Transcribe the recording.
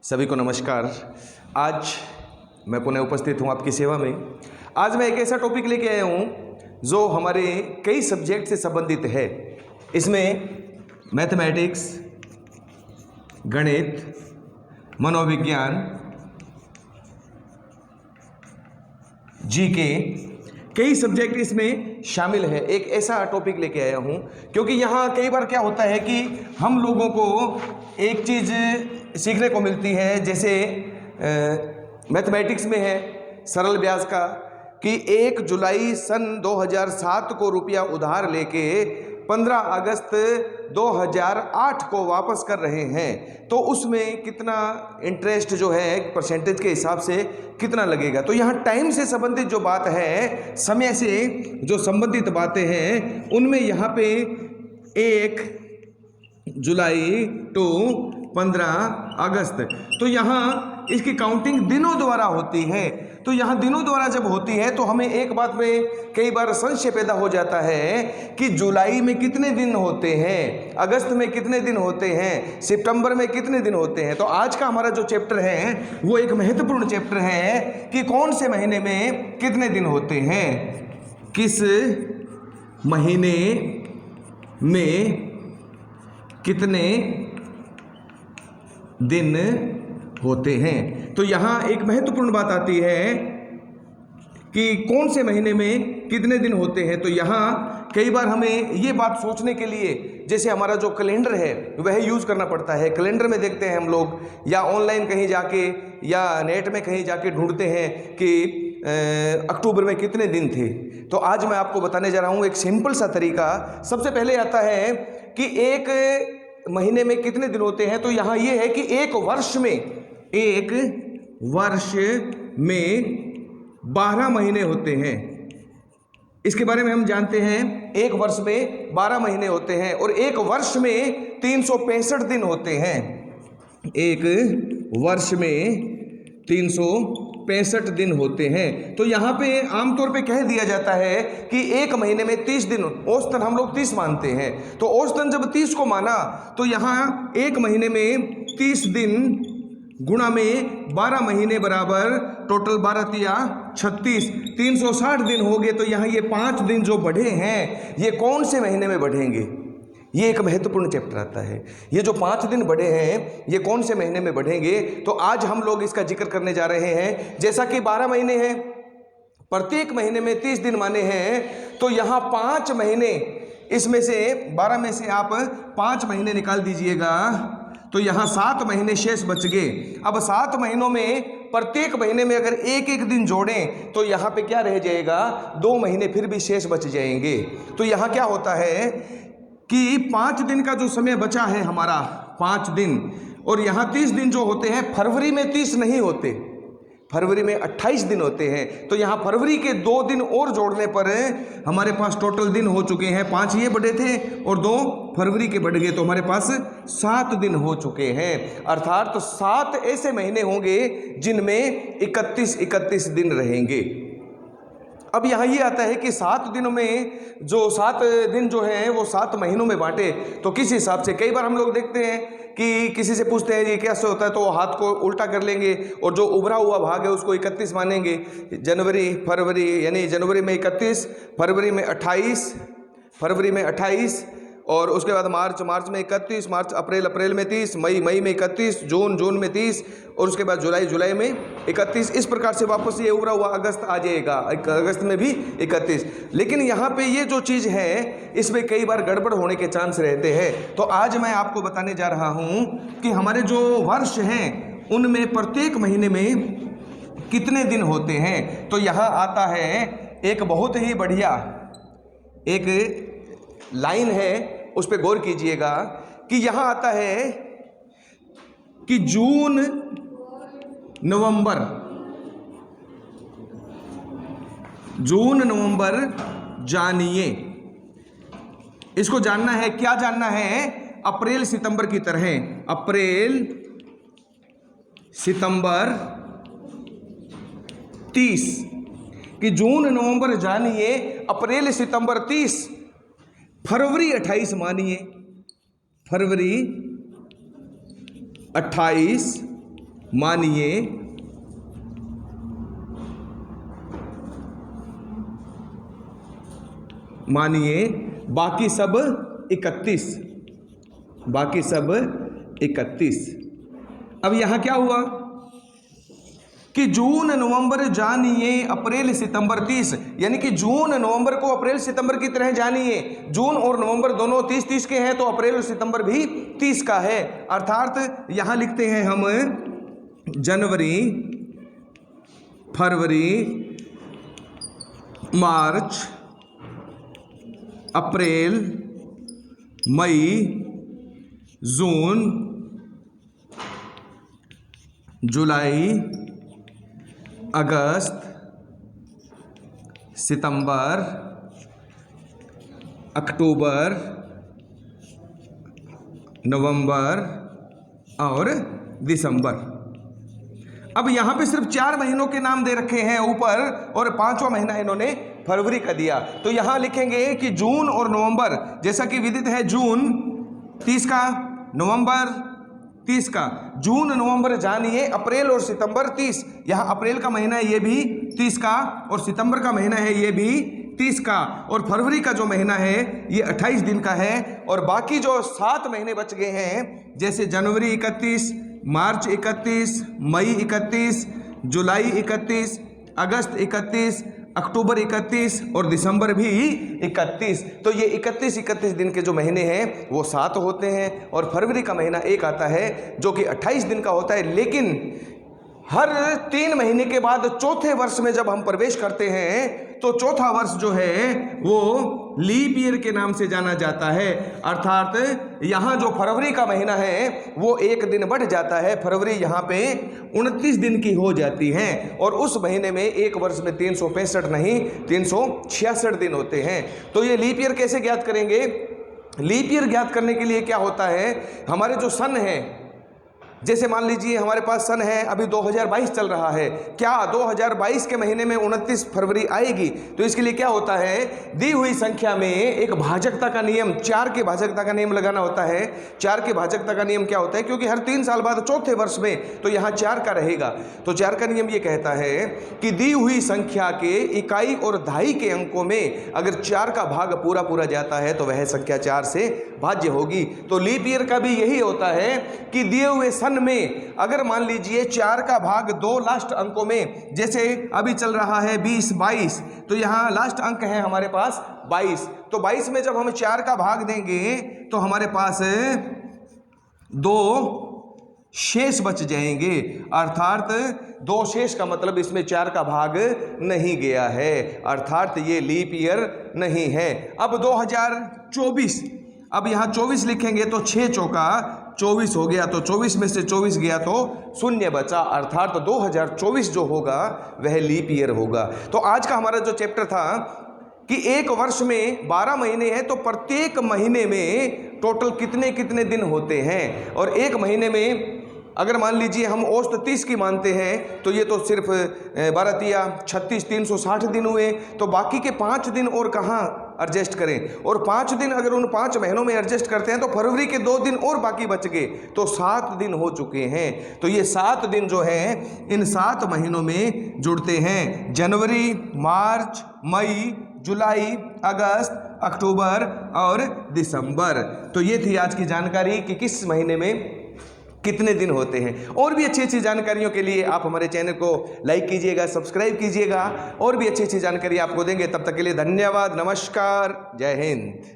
सभी को नमस्कार। आज मैं पुनः उपस्थित हूँ आपकी सेवा में। आज मैं एक ऐसा टॉपिक लेके आया हूँ जो हमारे कई सब्जेक्ट से संबंधित है। इसमें मैथमेटिक्स, गणित, मनोविज्ञान, जीके, कई सब्जेक्ट इसमें शामिल है। एक ऐसा टॉपिक लेके आया हूँ क्योंकि यहाँ कई बार क्या होता है कि हम लोगों को एक चीज़ सीखने को मिलती है, जैसे मैथमेटिक्स में है सरल ब्याज का कि 1 जुलाई सन 2007 को रुपया उधार लेके 15 अगस्त 2008 को वापस कर रहे हैं, तो उसमें कितना इंटरेस्ट जो है परसेंटेज के हिसाब से कितना लगेगा। तो यहाँ टाइम से संबंधित जो बात है, समय से जो संबंधित बातें हैं, उनमें यहाँ पे 1 जुलाई टू 15 अगस्त, तो यहाँ इसकी काउंटिंग दिनों द्वारा होती है। तो यहाँ दिनों द्वारा जब होती है तो हमें एक बात में कई बार संशय पैदा हो जाता है कि जुलाई में कितने दिन होते हैं, अगस्त में कितने दिन होते हैं, सितंबर में कितने दिन होते हैं। तो आज का हमारा जो चैप्टर है वो एक महत्वपूर्ण चैप्टर है कि कौन से महीने में कितने दिन होते हैं, किस महीने में कितने दिन होते हैं। तो यहाँ एक महत्वपूर्ण बात आती है कि कौन से महीने में कितने दिन होते हैं। तो यहाँ कई बार हमें ये बात सोचने के लिए जैसे हमारा जो कैलेंडर है वह यूज़ करना पड़ता है। कैलेंडर में देखते हैं हम लोग, या ऑनलाइन कहीं जाके या नेट में कहीं जाके ढूंढते हैं कि अक्टूबर में कितने दिन थे। तो आज मैं आपको बताने जा रहा हूँ एक सिंपल सा तरीका। सबसे पहले आता है कि एक महीने में कितने दिन होते हैं। तो यहाँ ये है कि एक वर्ष में 12 महीने होते हैं। इसके बारे में हम जानते हैं, एक वर्ष में 12 महीने होते हैं और एक वर्ष में 365 दिन होते हैं। एक वर्ष में 365 दिन होते हैं। तो यहाँ पे आमतौर पे कह दिया जाता है कि एक महीने में 30 दिन, औसतन हम लोग 30 मानते हैं। तो औसतन जब 30 को माना तो यहाँ एक महीने में 30 दिन गुणा में 12 महीने बराबर टोटल 12 तिया 36, 360 दिन हो गए। तो यहाँ ये 5 दिन जो बढ़े हैं ये कौन से महीने में बढ़ेंगे, ये एक महत्वपूर्ण चैप्टर आता है। ये जो 5 दिन बढ़े हैं ये कौन से महीने में बढ़ेंगे, तो आज हम लोग इसका जिक्र करने जा रहे हैं। जैसा कि 12 महीने हैं, प्रत्येक महीने में 30 दिन माने हैं, तो यहाँ 5 महीने, इसमें से 12 में से आप 5 महीने निकाल दीजिएगा तो यहाँ 7 महीने शेष बच गए। अब 7 महीनों में प्रत्येक महीने में अगर एक एक दिन जोड़ें तो यहाँ पे क्या रह जाएगा, 2 महीने फिर भी शेष बच जाएंगे। तो यहाँ क्या होता है कि 5 दिन का जो समय बचा है हमारा, 5 दिन, और यहाँ 30 दिन जो होते हैं, फरवरी में 30 नहीं होते, फरवरी में 28 दिन होते हैं। तो यहाँ फरवरी के 2 दिन और जोड़ने पर हमारे पास टोटल दिन हो चुके हैं, 5 ये बढ़े थे और 2 फरवरी के बढ़ गए, तो हमारे पास 7 दिन हो चुके हैं। अर्थात तो 7 ऐसे महीने होंगे जिनमें 31 दिन रहेंगे। अब यहाँ ये आता है कि 7 दिनों में जो 7 दिन जो है वो 7 महीनों में बांटे, तो किस हिसाब से। कई बार हम लोग देखते हैं कि किसी से पूछते हैं ये कैसे होता है, तो वो हाथ को उल्टा कर लेंगे और जो उभरा हुआ भाग है उसको 31 मानेंगे। जनवरी फरवरी, यानी जनवरी में 31, फरवरी में 28, और उसके बाद मार्च में 31, अप्रैल में 30, मई में 31, जून में 30, और उसके बाद जुलाई में 31। इस प्रकार से वापस ये उभरा हुआ अगस्त आ जाएगा, अगस्त में भी 31। लेकिन यहाँ पे ये जो चीज़ है इसमें कई बार गड़बड़ होने के चांस रहते हैं। तो आज मैं आपको बताने जा रहा हूँ कि हमारे जो वर्ष हैं उनमें प्रत्येक महीने में कितने दिन होते हैं। तो यहाँ आता है एक बहुत ही बढ़िया एक लाइन है, उस पर गौर कीजिएगा कि यहाँ आता है कि जून नवंबर जानिए। इसको जानना है, क्या जानना है, अप्रैल सितंबर की तरह, अप्रैल सितंबर 30, कि जून नवंबर जानिए, अप्रैल सितंबर 30, फरवरी 28 मानिए, फरवरी 28 मानिए बाकी सब 31। अब यहाँ क्या हुआ कि जून नवंबर जानिए अप्रैल सितंबर 30, यानी कि जून नवंबर को अप्रैल सितंबर की तरह जानिए। जून और नवंबर दोनों 30 के हैं, तो अप्रैल और सितंबर भी 30 का है। अर्थात यहाँ लिखते हैं हम जनवरी, फरवरी, मार्च, अप्रैल, मई, जून, जुलाई, अगस्त, सितंबर, अक्टूबर, नवंबर और दिसंबर। अब यहाँ पे सिर्फ 4 महीनों के नाम दे रखे हैं ऊपर, और 5वां महीना इन्होंने फरवरी का दिया। तो यहाँ लिखेंगे कि जून और नवंबर, जैसा कि विदित है, जून 30 का, नवंबर 30 का। जून नवंबर जानिए अप्रैल और सितंबर 30। यहाँ अप्रैल का महीना है ये भी 30 का, और सितंबर का महीना है ये भी 30 का, और फरवरी का जो महीना है ये 28 दिन का है। और बाकी जो 7 महीने बच गए हैं, जैसे जनवरी 31, मार्च 31, मई 31, जुलाई 31, अगस्त 31, अक्टूबर 31 और दिसंबर भी 31। तो ये 31 दिन के जो महीने हैं वो 7 होते हैं, और फरवरी का महीना एक आता है जो कि 28 दिन का होता है। लेकिन हर 3 महीने के बाद चौथे वर्ष में जब हम प्रवेश करते हैं, तो चौथा वर्ष जो है वो लीप ईयर के नाम से जाना जाता है। अर्थात यहाँ जो फरवरी का महीना है वो 1 दिन बढ़ जाता है। फरवरी यहाँ पे 29 दिन की हो जाती है, और उस महीने में एक वर्ष में 365 नहीं 366 दिन होते हैं। तो ये लीप ईयर कैसे ज्ञात करेंगे? लीप ईयर ज्ञात करने के लिए क्या होता है, हमारे जो सन है, जैसे मान लीजिए हमारे पास सन है, अभी 2022 चल रहा है, क्या 2022 के महीने में 29 फरवरी आएगी? तो इसके लिए क्या होता है, दी हुई संख्या में एक भाजकता का नियम, 4 के भाजकता का नियम लगाना होता है। 4 के भाजकता का नियम क्या होता है, क्योंकि हर 3 साल बाद चौथे वर्ष में तो यहाँ 4 का रहेगा। तो 4 का नियम ये कहता है कि दी हुई संख्या के इकाई और दहाई के अंकों में अगर 4 का भाग पूरा जाता है तो वह संख्या 4 से भाज्य होगी। तो लीप ईयर का भी यही होता है कि दिए हुए सन में अगर मान लीजिए 4 का भाग 2 लास्ट अंकों में, जैसे अभी चल रहा है 20, 22, तो यहाँ लास्ट अंक है हमारे पास 22। तो 22 में जब हम 4 का भाग देंगे तो हमारे पास 2 शेष बच जाएंगे। अर्थात 2 शेष का मतलब इसमें 4 का भाग नहीं गया है, अर्थात ये लीप ईयर नहीं है। अब 2024, अब यहाँ 24 लिखेंगे तो 6 चौका 24 हो गया, तो 24 में से 24 गया तो 0 बचा, अर्थात तो 2024 जो होगा वह लीप ईयर होगा। तो आज का हमारा जो चैप्टर था कि एक वर्ष में 12 महीने हैं, तो प्रत्येक महीने में टोटल कितने कितने दिन होते हैं। और एक महीने में अगर मान लीजिए हम औसत 30 की मानते हैं, तो ये तो सिर्फ 12 या 36 360 दिन हुए। तो बाकी के 5 दिन और कहाँ एडजस्ट करें, और 5 दिन अगर उन 5 महीनों में एडजस्ट करते हैं तो फरवरी के 2 दिन और बाकी बच गए, तो 7 दिन हो चुके हैं। तो ये 7 दिन जो है इन 7 महीनों में जुड़ते हैं, जनवरी, मार्च, मई, जुलाई, अगस्त, अक्टूबर और दिसंबर। तो ये थी आज की जानकारी कि किस महीने में कितने दिन होते हैं। और भी अच्छी अच्छी जानकारियों के लिए आप हमारे चैनल को लाइक कीजिएगा, सब्सक्राइब कीजिएगा, और भी अच्छी अच्छी जानकारी आपको देंगे। तब तक के लिए धन्यवाद, नमस्कार, जय हिंद।